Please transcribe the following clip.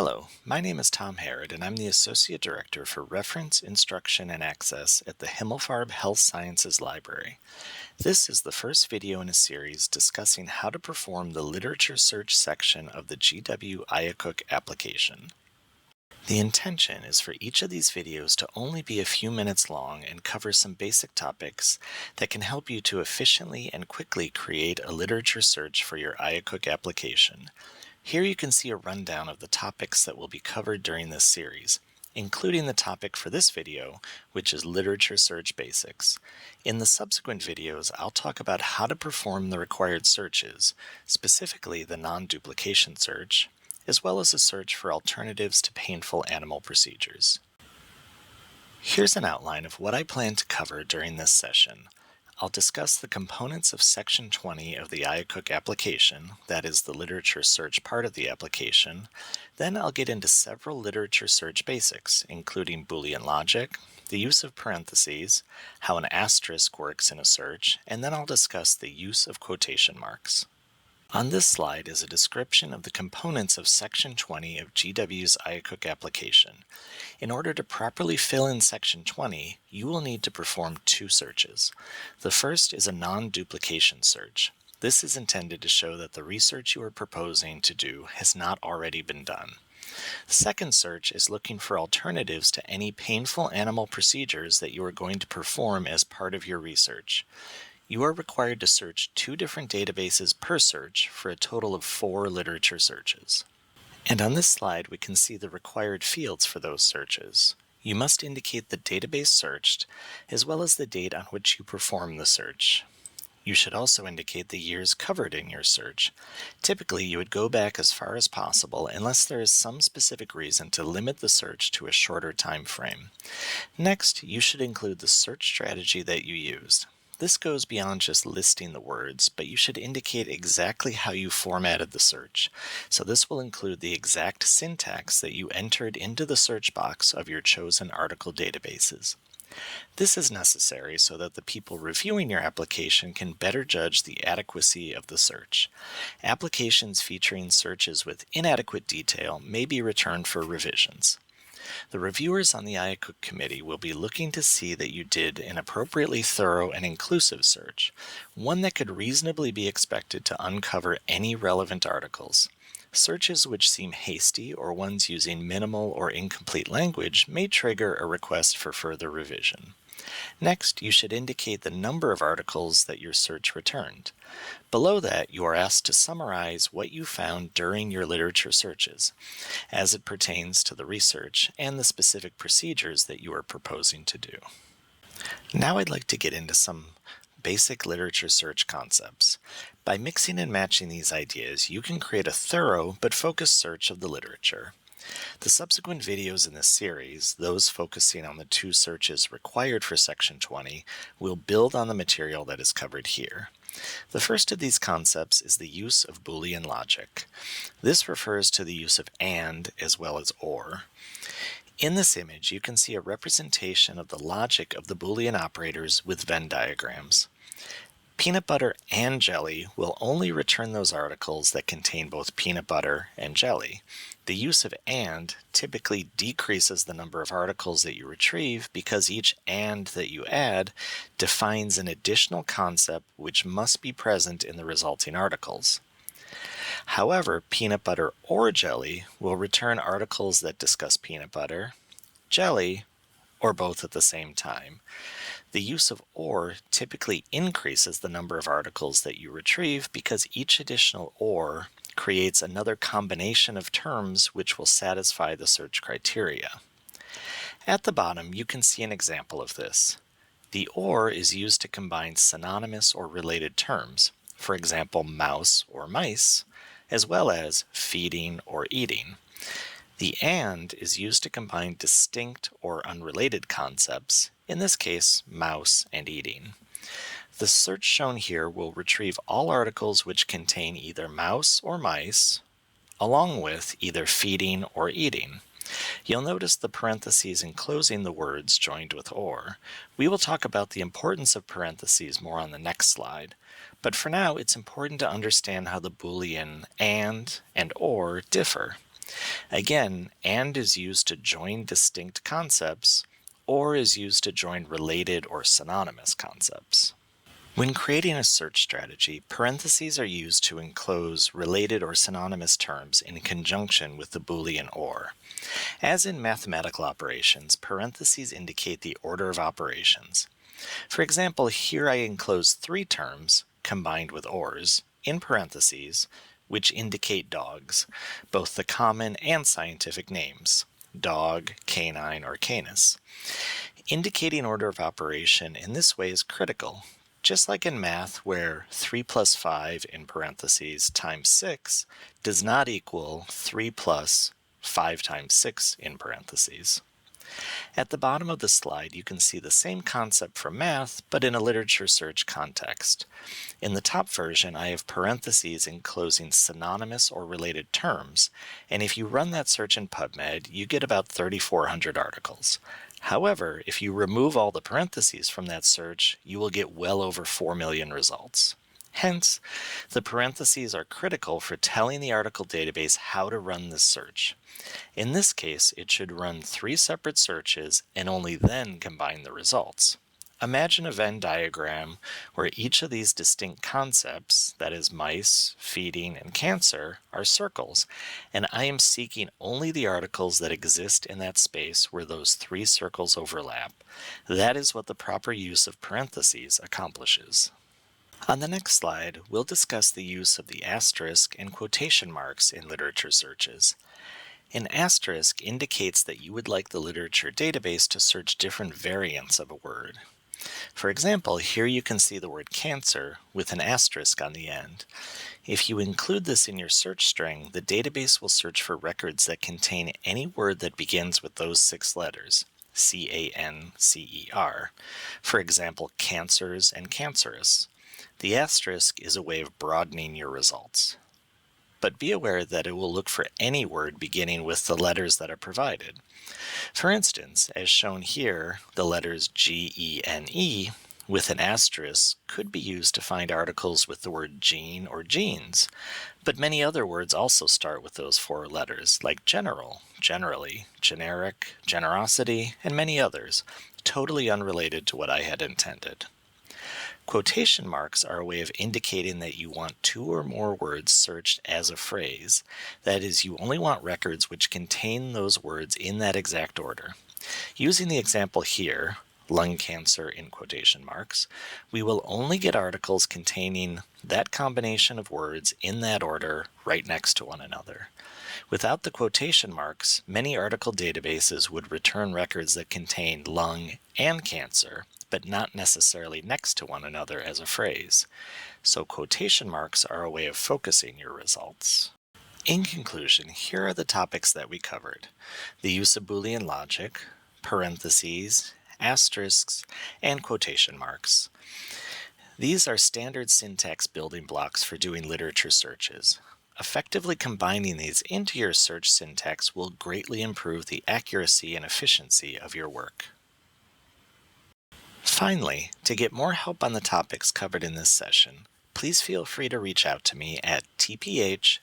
Hello, my name is Tom Harrod, and I'm the Associate Director for Reference, Instruction, and Access at the Himmelfarb Health Sciences Library. This is the first video in a series discussing how to perform the literature search section of the GW IACUC application. The intention is for each of these videos to only be a few minutes long and cover some basic topics that can help you to efficiently and quickly create a literature search for your IACUC application. Here you can see a rundown of the topics that will be covered during this series, including the topic for this video, which is Literature Search Basics. In the subsequent videos, I'll talk about how to perform the required searches, specifically the non-duplication search, as well as a search for alternatives to painful animal procedures. Here's an outline of what I plan to cover during this session. I'll discuss the components of Section 20 of the IACUC application, that is the literature search part of the application. Then I'll get into several literature search basics, including Boolean logic, the use of parentheses, how an asterisk works in a search, and then I'll discuss the use of quotation marks. On this slide is a description of the components of Section 20 of GW's IACUC application. In order to properly fill in Section 20, you will need to perform two searches. The first is a non-duplication search. This is intended to show that the research you are proposing to do has not already been done. The second search is looking for alternatives to any painful animal procedures that you are going to perform as part of your research. You are required to search 2 different databases per search for a total of 4 literature searches. And on this slide, we can see the required fields for those searches. You must indicate the database searched, as well as the date on which you perform the search. You should also indicate the years covered in your search. Typically, you would go back as far as possible unless there is some specific reason to limit the search to a shorter time frame. Next, you should include the search strategy that you used. This goes beyond just listing the words, but you should indicate exactly how you formatted the search. So this will include the exact syntax that you entered into the search box of your chosen article databases. This is necessary so that the people reviewing your application can better judge the adequacy of the search. Applications featuring searches with inadequate detail may be returned for revisions. The reviewers on the IACUC committee will be looking to see that you did an appropriately thorough and inclusive search, one that could reasonably be expected to uncover any relevant articles. Searches which seem hasty or ones using minimal or incomplete language may trigger a request for further revision. Next, you should indicate the number of articles that your search returned. Below that, you are asked to summarize what you found during your literature searches, as it pertains to the research and the specific procedures that you are proposing to do. Now I'd like to get into some basic literature search concepts. By mixing and matching these ideas, you can create a thorough but focused search of the literature. The subsequent videos in this series, those focusing on the 2 searches required for Section 20, will build on the material that is covered here. The first of these concepts is the use of Boolean logic. This refers to the use of AND as well as OR. In this image, you can see a representation of the logic of the Boolean operators with Venn diagrams. Peanut butter and jelly will only return those articles that contain both peanut butter and jelly. The use of AND typically decreases the number of articles that you retrieve because each AND that you add defines an additional concept which must be present in the resulting articles. However, peanut butter or jelly will return articles that discuss peanut butter, jelly, or both at the same time. The use of OR typically increases the number of articles that you retrieve because each additional OR creates another combination of terms which will satisfy the search criteria. At the bottom, you can see an example of this. The OR is used to combine synonymous or related terms, for example, mouse or mice, as well as feeding or eating. The AND is used to combine distinct or unrelated concepts, in this case, mouse and eating. The search shown here will retrieve all articles which contain either mouse or mice, along with either feeding or eating. You'll notice the parentheses enclosing the words joined with OR. We will talk about the importance of parentheses more on the next slide, but for now it's important to understand how the Boolean AND OR differ. Again, and is used to join distinct concepts, or is used to join related or synonymous concepts. When creating a search strategy, parentheses are used to enclose related or synonymous terms in conjunction with the Boolean or. As in mathematical operations, parentheses indicate the order of operations. For example, here I enclose 3 terms, combined with ors, in parentheses, which indicate dogs, both the common and scientific names, dog, canine, or canis. Indicating order of operation in this way is critical, just like in math where 3 plus 5 in parentheses times 6 does not equal 3 plus 5 times 6 in parentheses. At the bottom of the slide, you can see the same concept from math, but in a literature search context. In the top version, I have parentheses enclosing synonymous or related terms, and if you run that search in PubMed, you get about 3,400 articles. However, if you remove all the parentheses from that search, you will get well over 4 million results. Hence, the parentheses are critical for telling the article database how to run this search. In this case, it should run 3 separate searches and only then combine the results. Imagine a Venn diagram where each of these distinct concepts, that is mice, feeding, and cancer, are circles, and I am seeking only the articles that exist in that space where those 3 circles overlap. That is what the proper use of parentheses accomplishes. On the next slide, we'll discuss the use of the asterisk and quotation marks in literature searches. An asterisk indicates that you would like the literature database to search different variants of a word. For example, here you can see the word cancer with an asterisk on the end. If you include this in your search string, the database will search for records that contain any word that begins with those 6 letters, C-A-N-C-E-R. For example, cancers and cancerous. The asterisk is a way of broadening your results. But be aware that it will look for any word beginning with the letters that are provided. For instance, as shown here, the letters G-E-N-E with an asterisk could be used to find articles with the word gene or genes, but many other words also start with those 4 letters, like general, generally, generic, generosity, and many others, totally unrelated to what I had intended. Quotation marks are a way of indicating that you want 2 or more words searched as a phrase. That is, you only want records which contain those words in that exact order. Using the example here, lung cancer in quotation marks, we will only get articles containing that combination of words in that order right next to one another. Without the quotation marks, many article databases would return records that contain lung and cancer, but not necessarily next to one another as a phrase. So quotation marks are a way of focusing your results. In conclusion, here are the topics that we covered: the use of Boolean logic, parentheses, asterisks, and quotation marks. These are standard syntax building blocks for doing literature searches. Effectively combining these into your search syntax will greatly improve the accuracy and efficiency of your work. Finally, to get more help on the topics covered in this session, please feel free to reach out to me at tph@gwu.edu.